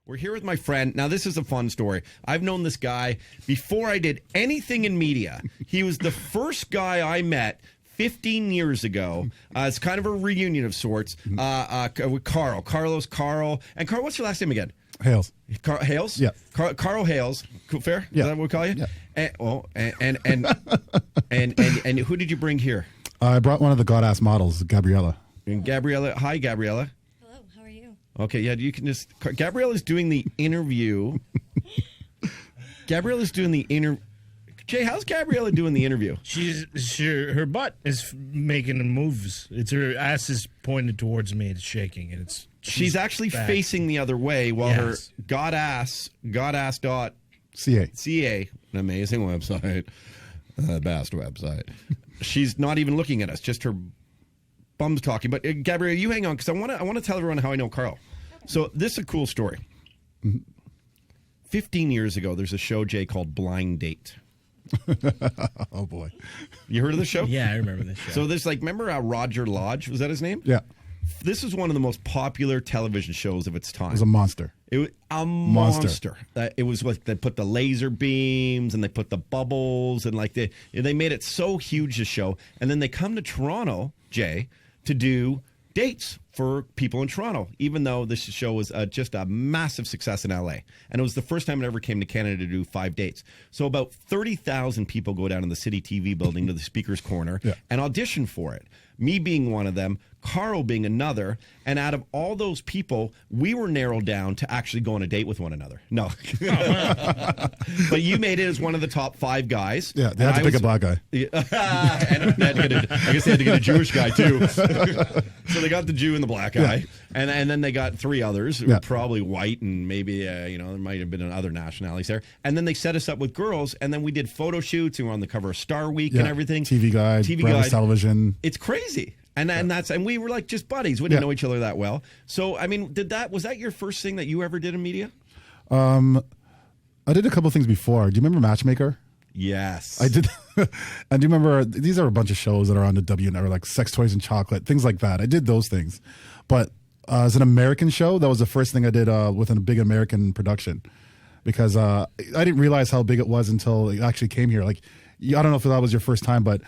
We're here with my friend. Now, this is a fun story. I've known this guy before I did anything in media. He was the first guy I met 15 years ago. It's kind of a reunion of sorts with Carl. Carl. And Carl, what's your last name again? Hayles. Hayles? Yeah. Carl Hayles. Cool, fair? Yeah. Is that what we call you? Yeah. And who did you bring here? I brought one of the GotAss models, Gabriella. And Gabriella. Hi, Gabriella. Hello, how are you? Okay, yeah, you can just... Gabriella's doing the interview. Gabriella's doing the interview. Jay, how's Gabriella doing the interview? Her butt is making moves. It's her ass is pointed towards me. It's shaking, and she's actually back. Facing the other way while her GotAss.ca, an amazing website, the best website. She's not even looking at us, just her bum's talking. But Gabriella, you hang on, because I want to tell everyone how I know Carl. So this is a cool story. 15 years ago, there's a show, Jay, called Blind Date. Oh boy, you heard of the show? Yeah, I remember this show. So there's remember Roger Lodge? Was that his name? Yeah. This is one of the most popular television shows of its time. It was a monster. It was a monster. It was like they put the laser beams and they put the bubbles and they made it so huge, the show. And then they come to Toronto, Jay, to do dates for people in Toronto, even though this show was just a massive success in LA. And it was the first time it ever came to Canada to do 5 dates. So about 30,000 people go down in the City TV building to the Speaker's Corner and audition for it. Me being one of them, Carl being another, and out of all those people, we were narrowed down to actually go on a date with one another. No. But you made it as one of the top 5 guys. Yeah, they had to pick a black guy. And I guess they had to get a Jewish guy, too. So they got the Jew and the black guy, and then they got 3 others who were probably white, and maybe, there might have been other nationalities there. And then they set us up with girls, and then we did photo shoots, and we were on the cover of Star Week and everything. TV Guide, breakfast television. It's crazy. And we were like just buddies. We didn't know each other that well. So, I mean, was that your first thing that you ever did in media? I did a couple of things before. Do you remember Matchmaker? Yes. I did. And do you remember, these are a bunch of shows that are on the W Network, like Sex, Toys, and Chocolate, things like that. I did those things. But as an American show, that was the first thing I did with a big American production. Because I didn't realize how big it was until it actually came here. Like, I don't know if that was your first time, but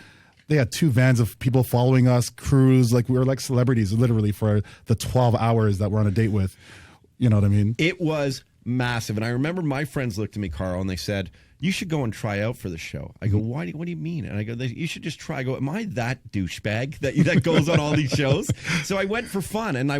they had 2 vans of people following us, crews. Like, we were like celebrities, literally, for the 12 hours that we're on a date with. You know what I mean? It was massive. And I remember my friends looked at me, Carl, and they said, you should go and try out for the show. I go, what do you mean? And I go, you should just try. I go, am I that douchebag that goes on all these shows? So I went for fun, and I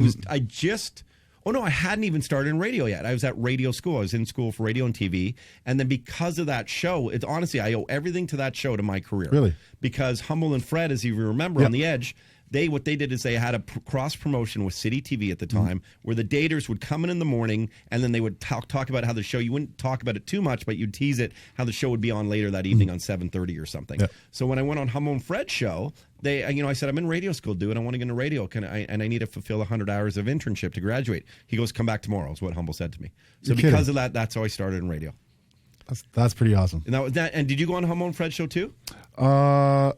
hadn't even started in radio yet. I was at radio school. I was in school for radio and TV. And then because of that show, honestly, I owe everything to that show to my career. Really? Because Humble and Fred, as you remember, on The Edge, what they did is they had a cross promotion with City TV at the time, where the daters would come in the morning, and then they would talk about how the show. You wouldn't talk about it too much, but you'd tease it how the show would be on later that evening on 7:30 or something. Yeah. So when I went on Humble and Fred's show, I said, I'm in radio school, dude. I want to get into radio. And I need to fulfill 100 hours of internship to graduate. He goes, come back tomorrow, is what Humble said to me. So because of that, that's how I started in radio. That's pretty awesome. And did you go on Humble and Fred's show too? I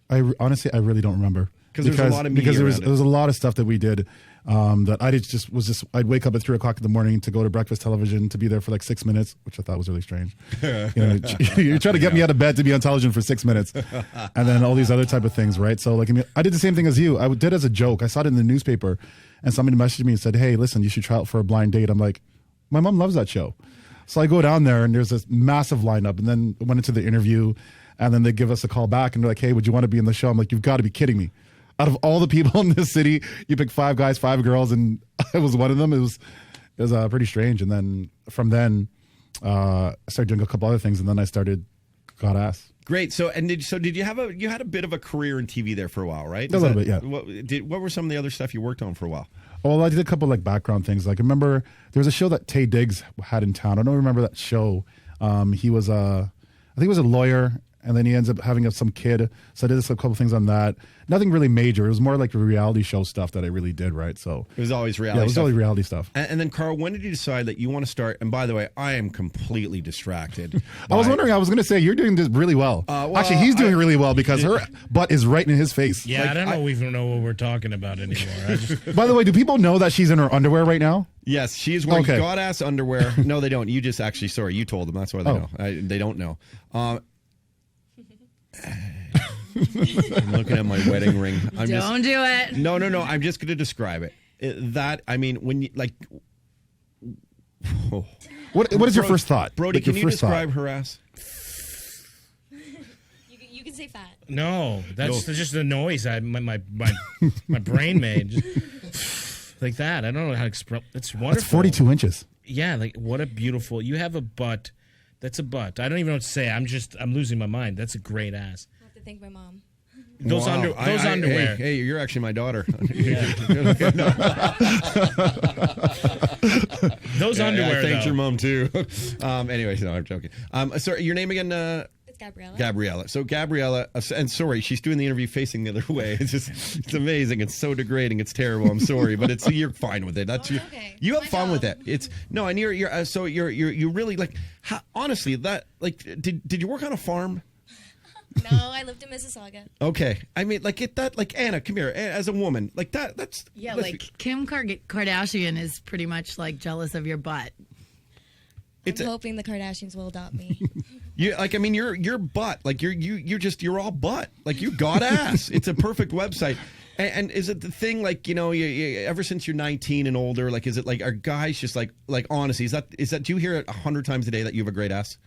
really don't remember. Because there was a lot of media there was a lot of stuff that we did that I'd wake up at 3 o'clock in the morning to go to breakfast television, to be there for like 6 minutes, which I thought was really strange. You're trying to get me out of bed to be on television for 6 minutes, and then all these other type of things, right? So I did the same thing as you. I did as a joke. I saw it in the newspaper, and somebody messaged me and said, hey, listen, you should try out for a blind date. I'm like, my mom loves that show. So I go down there, and there's this massive lineup, and then went into the interview, and then they give us a call back, and they're like, hey, would you want to be in the show? I'm like, you've got to be kidding me. Out of all the people in this city, you pick 5 guys, 5 girls, and I was one of them. It was pretty strange. And then from then, I started doing a couple other things, and then I started GotAss. Great. So did you had a bit of a career in TV there for a while, right? A little bit, yeah. What were some of the other stuff you worked on for a while? Well, I did a couple background things. Like, I remember there was a show that Taye Diggs had in town. I don't remember that show. He was I think he was a lawyer, and then he ends up having some kid. So I did a couple things on that. Nothing really major. It was more like the reality show stuff that I really did, right? So it was always reality. Yeah, it was always reality stuff. And then, Carl, when did you decide that you want to start? And by the way, I am completely distracted. I was wondering. I was going to say you're doing this really well. Actually, he's doing really well because her butt is right in his face. Yeah, I don't even know what we're talking about anymore. By the way, do people know that she's in her underwear right now? Yes, she is wearing GotAss underwear. No, they don't. You just actually, sorry, you told them. That's why they know. They don't know. I'm looking at my wedding ring. Don't do it. No. I'm just going to describe it. When you like. What is your first thought? Brody, can you describe her ass? You can say fat. No, that's just the noise my brain made. Just like that. I don't know how to express. It's wonderful. That's 42 inches. Yeah, like what a beautiful. You have a butt. That's a butt. I don't even know what to say. I'm losing my mind. That's a great ass. I have to thank my mom. Those underwear. Hey, you're actually my daughter. Those underwear. I thanked your mom too. Anyways, no, I'm joking. Sorry, your name again? It's Gabriella. Gabriella. So Gabriella, and sorry, she's doing the interview facing the other way. It's amazing. It's so degrading. It's terrible. I'm sorry, but you're fine with it. That's okay. You have fun with it. It's no, and you're so you're really like honestly that like did you work on a farm? No, I lived in Mississauga. Okay, I mean, Anna, come here. As a woman, like that. That's Kim Kardashian is pretty much like jealous of your butt. I'm hoping the Kardashians will adopt me. Your butt, like you're all butt, like you got ass. It's a perfect website. And is it the thing like you ever since you're 19 and older, like is it like are guys just like honestly is that do you hear it 100 times a day that you have a great ass?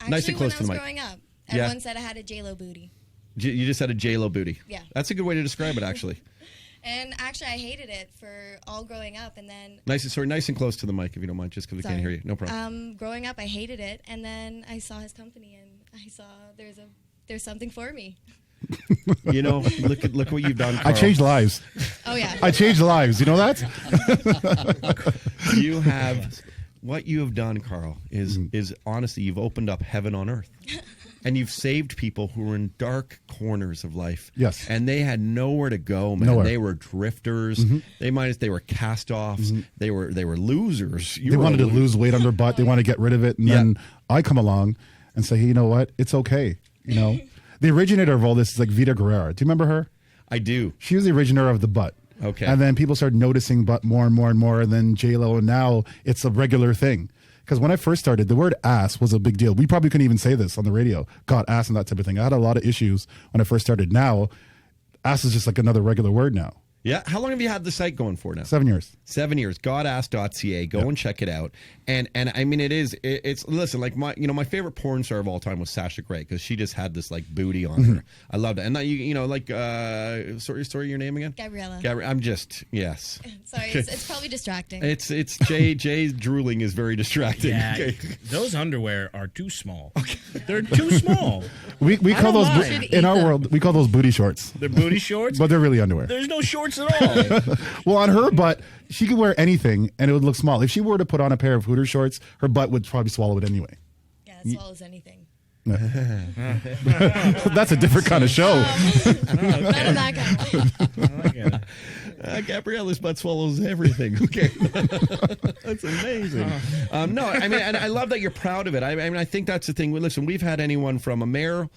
Actually, nice and close to the mic. When I was growing up, everyone said I had a J-Lo booty. You just had a J-Lo booty. Yeah. That's a good way to describe it, actually. And actually, I hated it for all growing up, and then nice and close to the mic, if you don't mind, just because we can't hear you. No problem. Growing up, I hated it, and then I saw his company, and I saw there's something for me. Look what you've done, Carl. I changed lives. Oh yeah. I changed lives. You know that? What you have done, Carl, is honestly, you've opened up heaven on earth. And you've saved people who were in dark corners of life. Yes. And they had nowhere to go, man. Nowhere. They were drifters. Mm-hmm. They were cast-offs. Mm-hmm. They were losers. They wanted to lose weight on their butt. They wanted to get rid of it. And then I come along and say, hey, you know what? It's okay. The originator of all this is like Vita Guerrera. Do you remember her? I do. She was the originator of the butt. Okay. And then people started noticing butt more and more and more. And then J-Lo, and now it's a regular thing. Because when I first started, the word ass was a big deal. We probably couldn't even say this on the radio. Got ass and that type of thing. I had a lot of issues when I first started. Now, ass is just like another regular word now. Yeah. How long have you had the site going for now? 7 years. 7 years. GotAss.ca. Go and check it out. And I mean, it's listen, like my favorite porn star of all time was Sasha Grey because she just had this like booty on her. I loved it. And that, sorry, your name again? Gabriella. I'm just, yes. Sorry, it's probably distracting. It's Jay's drooling is very distracting. Yeah, Okay. Those underwear are too small. Okay. They're too small. We call those, in our world, we call those booty shorts. They're booty shorts? But they're really underwear. There's no shorts at all. Well, on her butt, she could wear anything and it would look small. If she were to put on a pair of Hooters shorts, her butt would probably swallow it anyway. Yeah, it swallows anything. That's a different kind of show. Not in that kind. Gabriella's butt swallows everything. Okay, that's amazing. No, I mean, and I love that you're proud of it. I mean, I think that's the thing. Listen, we've had anyone from a mayor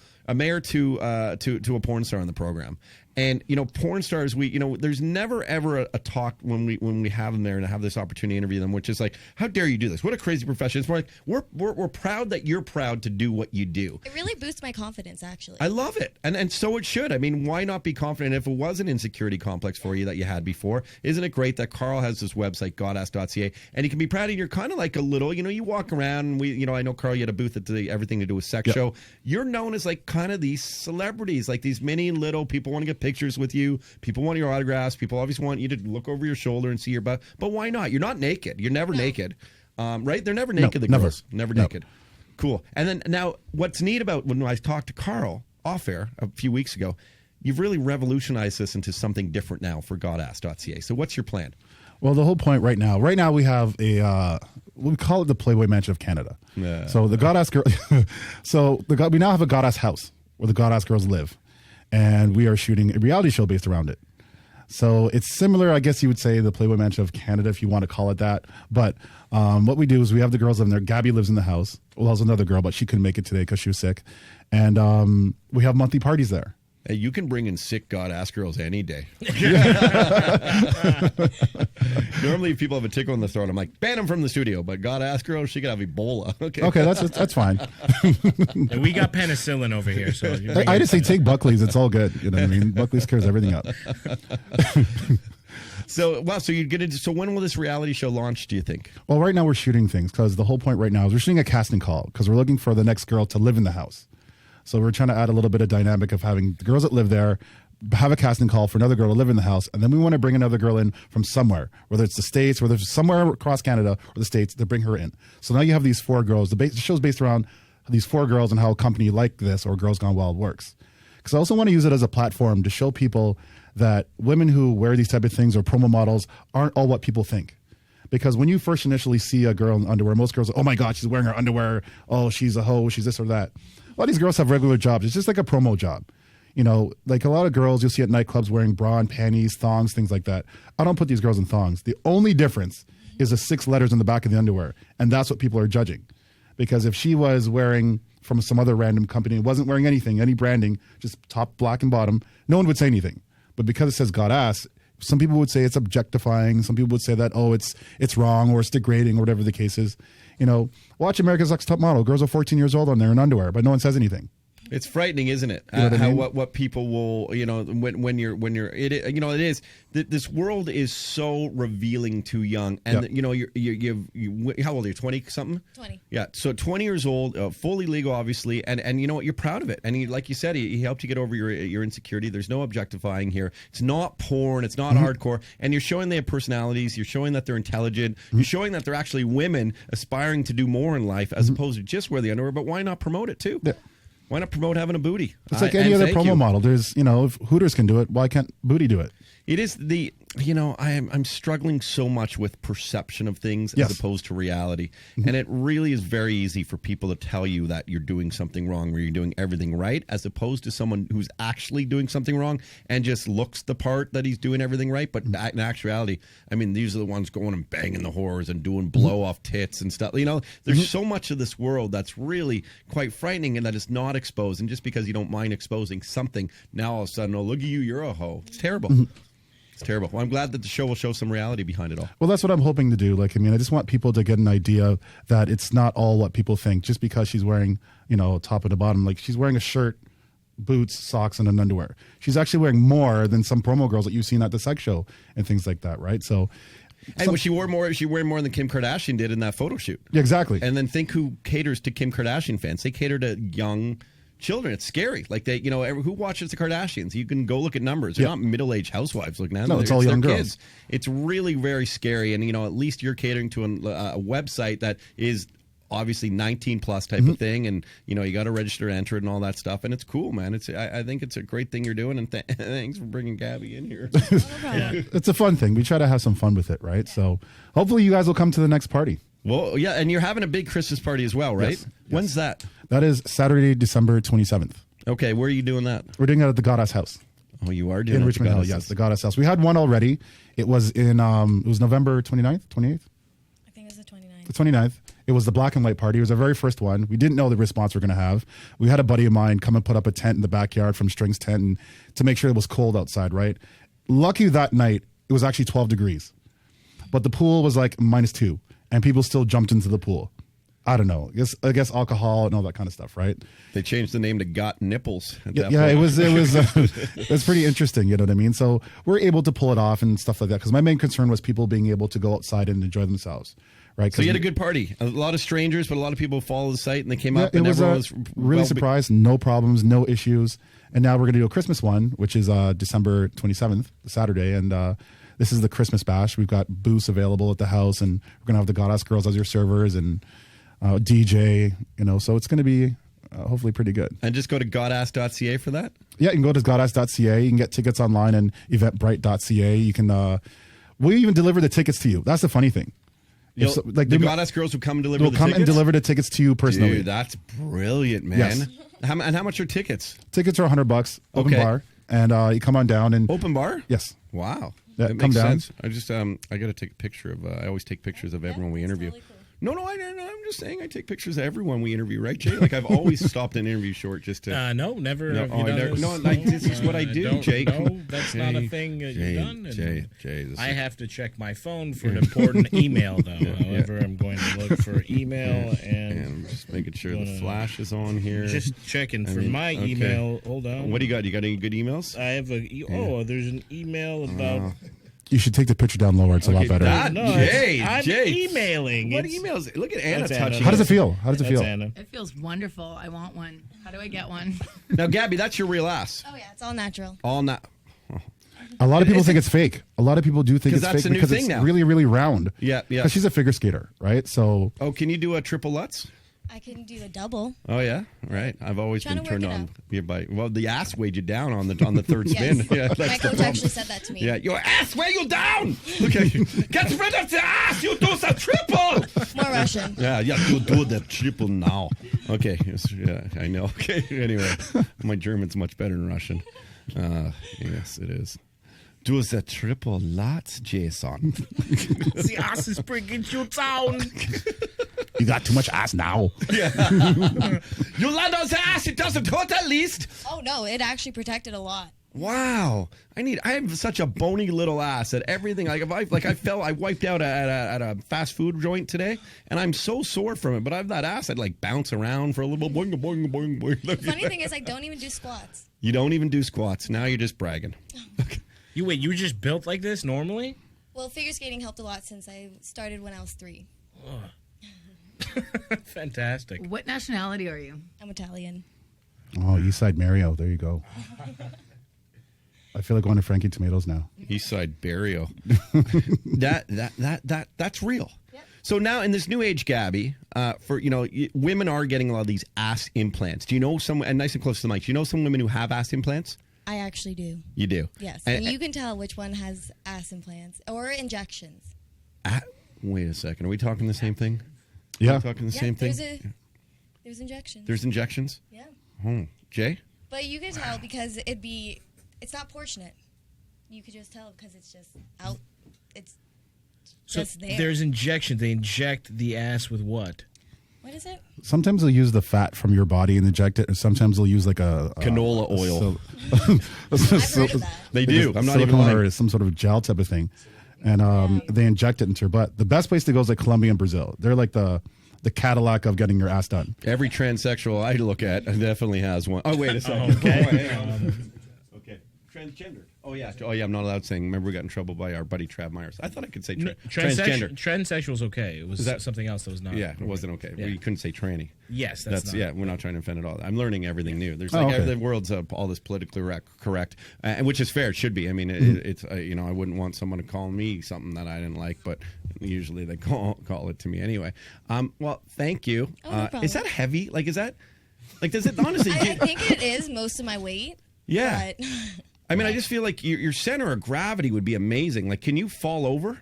to a porn star on the program. And porn stars, there's never ever a talk when we have them there and have this opportunity to interview them, which is like, how dare you do this? What a crazy profession! It's more like we're proud that you're proud to do what you do. It really boosts my confidence, actually. I love it, and so it should. I mean, why not be confident if it was an insecurity complex for you that you had before? Isn't it great that Carl has this website, GotAss.ca, and he can be proud of you? You're kind of like a little, you walk around. And I know Carl, you had a booth at the Everything to Do with Sex show. You're known as like kind of these celebrities, like these mini little people want to get pictures with you. People want your autographs. People always want you to look over your shoulder and see your butt. But why not? You're not naked. You're never naked. Right? They're never naked, the girls. Never naked. Cool. And then now what's neat about when I talked to Carl off air a few weeks ago, you've really revolutionized this into something different now for GotAss.ca. So what's your plan? Well, the whole point right now we have we call it the Playboy Mansion of Canada. Yeah. So the GotAss girl, we now have a GotAss house where the GotAss girls live, and we are shooting a reality show based around it. So it's similar, I guess you would say, the Playboy Mansion of Canada, if you want to call it that. But what we do is we have the girls living there. Gabby lives in the house. Well, there's another girl, but she couldn't make it today because she was sick. And we have monthly parties there. Hey, you can bring in sick GotAss girls any day. Normally, if people have a tickle in the throat, I'm like, ban them from the studio. But GotAss girl, she could have Ebola. Okay, that's fine. And we got penicillin over here, so I just say take Buckley's. It's all good. You know what I mean? Buckley's clears everything up. So you get into. So when will this reality show launch? Do you think? Well, right now we're shooting things because the whole point right now is we're shooting a casting call because we're looking for the next girl to live in the house. So we're trying to add a little bit of dynamic of having the girls that live there have a casting call for another girl to live in the house, and then we want to bring another girl in from somewhere, whether it's the States, whether it's somewhere across Canada or the States, to bring her in. So now you have these 4 girls. The show's based around these 4 girls and how a company like this or Girls Gone Wild works. Because I also want to use it as a platform to show people that women who wear these type of things or promo models aren't all what people think. Because when you first initially see a girl in underwear, most girls are, oh my God, she's wearing her underwear. Oh, she's a hoe. She's this or that. A lot of these girls have regular jobs. It's just like a promo job. You know, like a lot of girls you'll see at nightclubs wearing bra and panties, thongs, things like that. I don't put these girls in thongs. The only difference is the 6 letters in the back of the underwear. And that's what people are judging. Because if she was wearing from some other random company, wasn't wearing anything, any branding, just top black and bottom, no one would say anything. But because it says GotAss, some people would say it's objectifying. Some people would say that, oh, it's wrong or it's degrading or whatever the case is. You know, watch America's Next Top Model. Girls are 14 years old on there in underwear, but no one says anything. It's frightening, isn't it? You know what I mean? What people will, you know, when you're it, you know, it is this world is so revealing too young, and you know, you how old are you? 20 something? 20. Yeah, so 20 years old, fully legal, obviously, and you know what? You're proud of it, and like you said, he helped you get over your insecurity. There's no objectifying here. It's not porn. It's not hardcore, and you're showing they have personalities. You're showing that they're intelligent. You're showing that they're actually women aspiring to do more in life, as opposed to just wear the underwear. But why not promote it too? Yeah. Why not promote having a booty? It's like any other promo model. There's, you know, if Hooters can do it, why can't Booty do it? It is you know, I'm struggling so much with perception of things Yes. as opposed to reality. And it really is very easy for people to tell you that you're doing something wrong or you're doing everything right, as opposed to someone who's actually doing something wrong and just looks the part that he's doing everything right. But in actuality, I mean, these are the ones going and banging the whores and doing blow-off tits and stuff. You know, there's so much of this world that's really quite frightening and that is not exposed. And just because you don't mind exposing something, now all of a sudden, oh, look at you, you're a hoe. It's terrible. It's terrible. Well, I'm glad that the show will show some reality behind it all. Well, that's what I'm hoping to do. Like, I mean, I just want people to get an idea that it's not all what people think just because she's wearing, you know, top and the bottom. Like, she's wearing a shirt, boots, socks, and an underwear. She's actually wearing more than some promo girls that you've seen at the sex show and things like that, right? So, And she wore more than Kim Kardashian did in that photo shoot. yeah, exactly. And then think who caters to Kim Kardashian fans. They cater to young children. It's scary. Like, they, you know, who watches the Kardashians? You can go look at numbers. They're not middle-aged housewives looking at them. No, it's all young girls. Kids. It's really very scary. And, you know, at least you're catering to a website that is obviously 19 plus type of thing, and you know, you got to register, enter it, and all that stuff. And it's cool, man. I think it's a great thing you're doing, and thanks for bringing Gabby in here. It's a fun thing. We try to have some fun with it, right? So hopefully you guys will come to the next party. Well, yeah, and you're having a big Christmas party as well, right? Yes. When's that? That is Saturday, December 27th. Okay, where are you doing that? We're doing it at the GotAss house. Oh, you are doing it In at Richmond the Hill, GotAss yes, house. the GotAss house. We had one already. It was in it was November 29th, 28th? I think it was the 29th. The 29th. It was the black and white party. It was our very first one. We didn't know the response we're going to have. We had a buddy of mine come and put up a tent in the backyard from Strings Tent and to make sure it was cold outside, right? Lucky that night, it was actually 12 degrees. But the pool was like -2, and people still jumped into the pool. I don't know. I guess alcohol and all that kind of stuff, right? They changed the name to Got Nipples. At that Yeah, point. it was it's pretty interesting, you know what I mean? So we're able to pull it off and stuff like that because my main concern was people being able to go outside and enjoy themselves, right? So you had a good party. A lot of strangers, but a lot of people follow the site and they came up it and was everyone was really surprised. No problems, no issues. And now we're going to do a Christmas one, which is December 27th, Saturday, and this is the Christmas bash. We've got booths available at the house, and we're going to have the GotAss girls as your servers and DJ, you know, so it's going to be hopefully pretty good. And just go to GotAss.ca for that? Yeah, you can go to GotAss.ca. You can get tickets online and Eventbrite.ca. You can, we even deliver the tickets to you. That's the funny thing. Like the GotAss girls who come and deliver they'll the come tickets? and deliver the tickets to you personally. Dude, that's brilliant, man. Yes. And how much are tickets? Tickets are $100, open Okay. bar, and you come on down and Open bar? yes. Wow. Yeah, That come makes down. sense. I just I got to take a picture of. I always take pictures of everyone we that's interview. really cool. No, I'm just saying I take pictures of everyone we interview, right, Jay? Like I've always stopped an interview short just to. No, never. No, have you I done never- this? no, like, this is what I do, don't- Jake. No, that's not a Jay, thing that Jay, you've done. And Jay, this I is- have to check my phone for an important email, though. However, I'm going to look for email And I'm just making sure the flash is on here. just checking for mean, my okay. email. Hold on. What do you got? You got any good emails? I have there's an email about. You should take the picture down lower. It's a lot better. that- No, Jay, I'm Jay. emailing. What It's- emails? Look at Anna That's touching. Anna. How does it feel? How does it That's feel? Anna. It feels wonderful. I want one. How do I get one? Now, Gabby, that's your real ass. Oh yeah, it's all natural. All not. A lot of people think it's fake. A lot of people do think 'Cause it's that's fake a new because thing it's now. really, really round. Yeah. Because she's a figure skater, right? So Oh, can you do a triple Lutz? I can do a double. Oh yeah, right. I've always Trying been to work turned it on out. yeah, by the ass weighed you down on the third spin. Yes. Yeah, that's My the coach problem. actually said that to me. Yeah, your ass weigh you down. Look at you. Get rid of the ass. You do the triple. More Russian. Yeah, you do the triple now. Okay, yes, yeah, I know. Okay, anyway, my German's much better than Russian. Yes, it is. Do the triple lots, Jason. The ass is bringing you down. you got too much ass now. You land on the ass. It doesn't hurt at least. Oh no, it actually protected a lot. Wow, I have such a bony little ass that everything I wiped out at a fast food joint today, and I'm so sore from it. But I have that ass, I'd like bounce around for a little bit. Boing, boing, boing, boing. Funny thing is, I don't even do squats. You don't even do squats. Now you're just bragging. You were just built like this normally? Well, figure skating helped a lot since I started when I was 3. Fantastic. What nationality are you? I'm Italian. Oh, Eastside Mario. There you go. I feel like going to Frankie Tomatoes now. Eastside Barrio. That's real. Yep. So now in this new age, Gabby, women are getting a lot of these ass implants. Do you know some? And nice and close to the mic. Do you know some women who have ass implants? I actually do. You do. Yes. And And you can tell which one has ass implants or injections. wait a second. Are we talking the same thing? Yeah. Are we talking the same thing? There's injections. There's injections. Yeah. Jay. But you can tell because it's not proportionate. You could just tell because it's just out. It's So just there. there's injection. They inject the ass with what? What is it? Sometimes they'll use the fat from your body and inject it, and sometimes they'll use like a Canola oil. I've heard of that. They do. I'm not even silicone lying. or some sort of gel type of thing, and they inject it into your butt. The best place to go is like Colombia and Brazil. They're like the Cadillac of getting your ass done. Every transsexual I look at definitely has one. Oh, wait a second. Okay. Okay. Transgender. Oh, yeah. I'm not allowed saying. Remember, we got in trouble by our buddy Trav Myers. I thought I could say transgender. Transsexual's okay. It was that- something else that was not. Yeah, it wasn't okay. Yeah. We couldn't say tranny. Yes, that's not. Yeah, we're not trying to offend at all. I'm learning everything new. There's Oh, okay. the world's all this politically correct, and which is fair. It should be. I mean, it's I wouldn't want someone to call me something that I didn't like, but usually they call it to me anyway. Well, thank you. Oh, no problem. Is that heavy? Like, is that like? Does it honestly? I think it is most of my weight. Yeah. But I mean, I just feel like your center of gravity would be amazing. Like, can you fall over?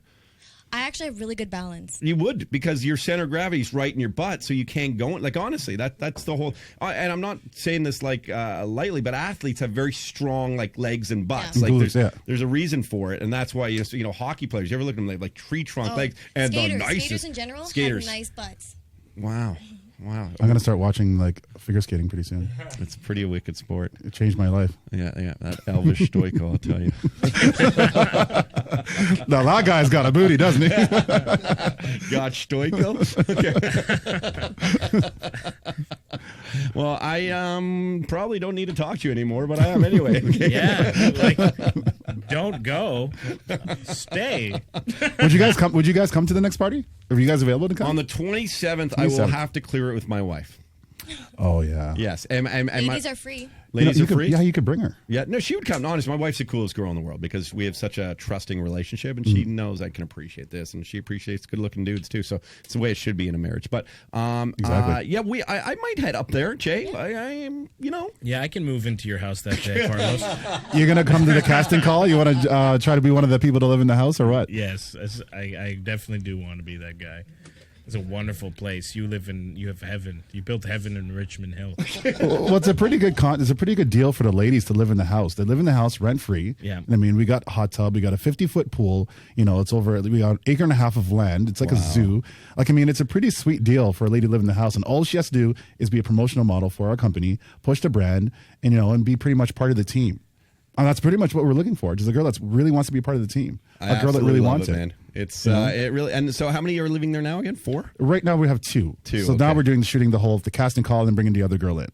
I actually have really good balance. You would, because your center of gravity is right in your butt, so you can't go. Like, honestly, that's the whole. And I'm not saying this like lightly, but athletes have very strong like legs and butts. Yeah. Like, Glutes, there's a reason for it, and that's why hockey players. You ever look at them like tree trunk legs and skaters, the nicest skaters in general skaters. have nice butts. Wow. I'm gonna start watching like figure skating pretty soon. It's pretty a wicked sport. It changed my life. Yeah. That Elvis Stoico, I'll tell you. Now that guy's got a booty, doesn't he? God Stoico. Okay. Well, I probably don't need to talk to you anymore, but I am anyway. Okay? Yeah, like, don't go. Stay. Would you guys come? Would you guys come to the next party? Are you guys available to come? On the 27th, I will 27th. have to clear it with my wife. Oh yeah. Yes, and Ladies are free. Ladies you are free? Yeah, you could bring her. Yeah, no, she would come. Honest, my wife's the coolest girl in the world because we have such a trusting relationship, and she knows I can appreciate this, and she appreciates good-looking dudes too. So it's the way it should be in a marriage. But Exactly. I might head up there, Jay. I am, Yeah, I can move into your house that day, Carlos. You're gonna come to the casting call? You want to try to be one of the people to live in the house, or what? Yes, I definitely do want to be that guy. It's a wonderful place. You have heaven. You built heaven in Richmond Hill. Well, it's a pretty good it's a pretty good deal for the ladies to live in the house. They live in the house rent free. Yeah. I mean, we got a hot tub. We got a 50-foot pool. We got an acre and a half of land. It's like a zoo. It's a pretty sweet deal for a lady to live in the house. And all she has to do is be a promotional model for our company, push the brand, and be pretty much part of the team. And that's pretty much what we're looking for. Just a girl that really wants to be part of the team. A girl that really wants it. Man. It's it really. And so, how many are living there now again? 4. Right now we have 2. So now we're doing the casting call and then bringing the other girl in.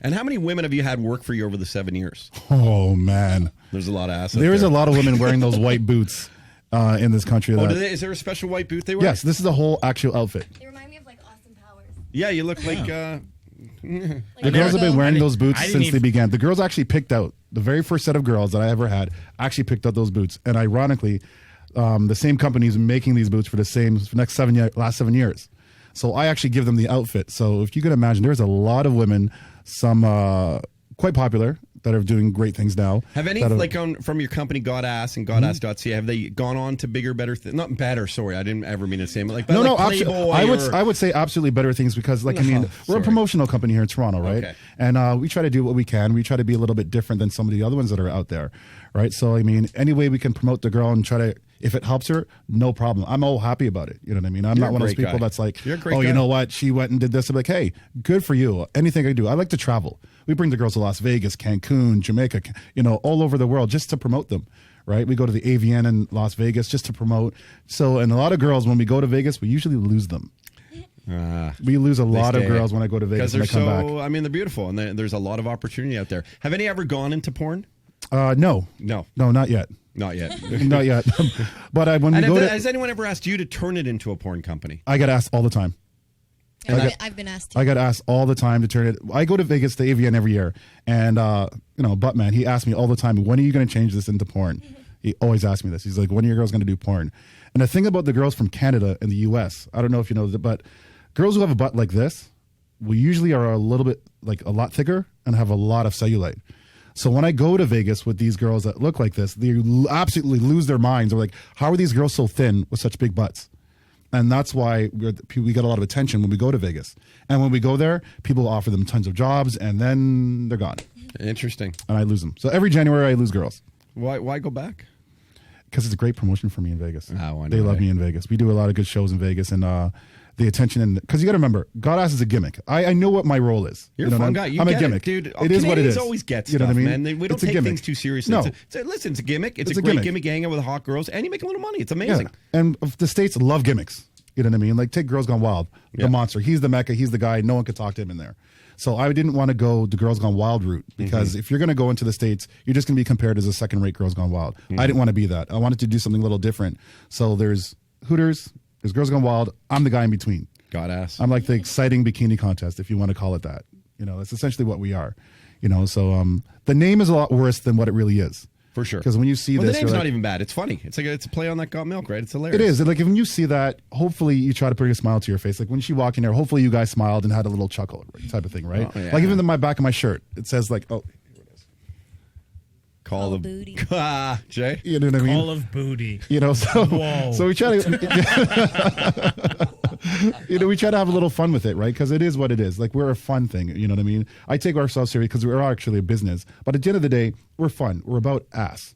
And how many women have you had work for you over the 7 years? Oh man, there's a lot of ass. There is a lot of women wearing those white boots in this country. Is there a special white boot they wear? Yes, this is a whole actual outfit. They remind me of like Austin Powers. Yeah, you look like. The girls have been wearing those boots since they began. The girls actually picked out the very first set of girls that I ever had. Actually picked out those boots, and ironically, the same company's making these boots for the last 7 years. So I actually give them the outfit. So if you can imagine, there's a lot of women, some quite popular, that are doing great things now. Have any from your company GotAss and GotAss.ca, have they gone on to bigger, better things? Not better, sorry, I didn't ever mean to say like no, Playboy I would say absolutely better things because we're a promotional company here in Toronto, right? Okay. And we try to do what we can. We try to be a little bit different than some of the other ones that are out there, right? So any way we can promote the girl and try to, if it helps her, no problem. I'm all happy about it. You know what I mean? I'm not one of those people that's like, oh, you know what? She went and did this. I'm like, hey, good for you. Anything I do. I like to travel. We bring the girls to Las Vegas, Cancun, Jamaica, all over the world just to promote them, right? We go to the AVN in Las Vegas just to promote. So, and a lot of girls, when we go to Vegas, we usually lose them. We lose a lot of girls when I go to Vegas and I come back. They're beautiful, and there's a lot of opportunity out there. Have any ever gone into porn? No, not yet. Not yet. Not yet. But has anyone ever asked you to turn it into a porn company? I get asked all the time. I've been asked to. I get asked all the time to turn it. I go to Vegas, the AVN every year, and Buttman, he asks me all the time, when are you going to change this into porn? He always asks me this. He's like, when are your girls going to do porn? And the thing about the girls from Canada and the U.S., I don't know if you know, but girls who have a butt like this, we usually are a lot thicker and have a lot of cellulite. So when I go to Vegas with these girls that look like this, they absolutely lose their minds. They're like, how are these girls so thin with such big butts? And that's why we get a lot of attention when we go to Vegas. And when we go there, people offer them tons of jobs, and then they're gone. Interesting. And I lose them. So every January, I lose girls. Why go back? Because it's a great promotion for me in Vegas. Oh, they love me in Vegas. We do a lot of good shows in Vegas, and the attention, because you got to remember, GotAss is a gimmick. I know what my role is. You're a fun guy. I'm a gimmick, dude. It is what it is. Always get stuff, you know what I mean? Man. We don't take things too seriously. No. Listen, it's a gimmick. It's a great gimmick. Hanging out with hot girls, and you make a little money. It's amazing. Yeah. And the States love gimmicks. You know what I mean? Like, take Girls Gone Wild, the monster. He's the Mecca. He's the guy. No one could talk to him in there. So I didn't want to go the Girls Gone Wild route because if you're going to go into the States, you're just going to be compared as a second-rate Girls Gone Wild. I didn't want to be that. I wanted to do something a little different. So there's Hooters, there's Girls Gone Wild. I'm the guy in between. GotAss. I'm like the exciting bikini contest, if you want to call it that. That's essentially what we are. So the name is a lot worse than what it really is. For sure. Because when you see this, the name's not even bad. It's funny. It's a play on that Got Milk, right? It's hilarious. It is. Like, when you see that, hopefully you try to put a smile to your face. Like when she walked in there, hopefully you guys smiled and had a little chuckle, type of thing, right? Oh, yeah. Like even in my back of my shirt, it says like, oh, here it is. Call of booty. Jay. You know what I mean? Call of booty. So we try to. We try to have a little fun with it, right? Because it is what it is. Like, we're a fun thing. You know what I mean? I take ourselves serious because we're actually a business. But at the end of the day, we're fun. We're about ass.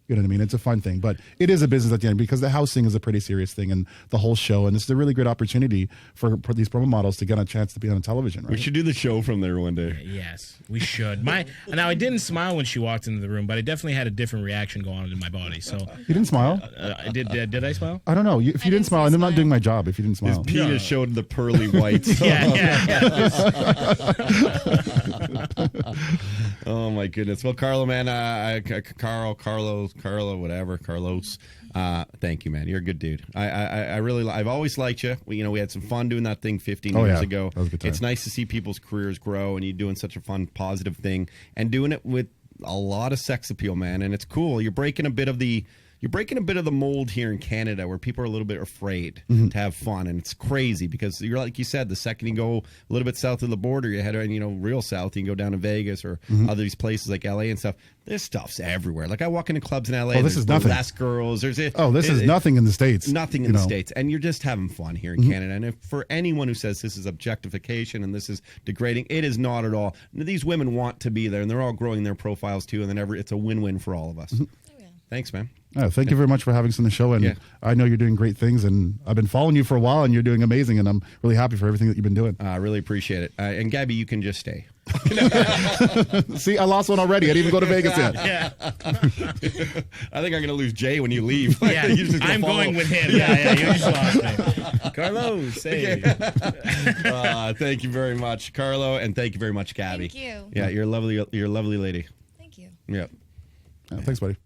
You know what I mean? It's a fun thing. But it is a business at the end because the housing is a pretty serious thing and the whole show. And it's a really great opportunity for these promo models to get a chance to be on television, right? We should do the show from there one day. Yes, we should. Now, I didn't smile when she walked into the room, but I definitely had a different reaction going on in my body. So you didn't smile? Did I smile? I don't know. If you didn't smile, I'm not doing my job if you didn't smile. His penis showed the pearly whites. Yeah. Oh, my goodness. Well, Carlo, man, Carlo, whatever, Carlos. Thank you, man. You're a good dude. I've always liked you. We had some fun doing that thing 15 years ago. That was a good time. It's nice to see people's careers grow, and you doing such a fun, positive thing, and doing it with a lot of sex appeal, man. And it's cool. You're breaking a bit of the mold here in Canada, where people are a little bit afraid to have fun, and it's crazy because you're like you said. The second you go a little bit south of the border, you head real south. You can go down to Vegas or other these places like LA and stuff. This stuff's everywhere. Like I walk into clubs in LA. Oh, this is nothing. Less girls. This is nothing in the States. Nothing in the States, and you're just having fun here in Canada. And if for anyone who says this is objectification and this is degrading, it is not at all. These women want to be there, and they're all growing their profiles too. And then it's a win-win for all of us. Thanks, man. Thank you very much for having us on the show, and I know you're doing great things, and I've been following you for a while, and you're doing amazing, and I'm really happy for everything that you've been doing. I really appreciate it. And Gabby, you can just stay. See, I lost one already. I didn't even go to Vegas yet. Yeah. I think I'm going to lose Jay when you leave. Yeah, I'm going with him. Yeah, you just lost me. Carlos, hey. Thank you very much, Carlo, and thank you very much, Gabby. Thank you. Yeah, you're a lovely lady. Thank you. Yeah. Thanks, buddy.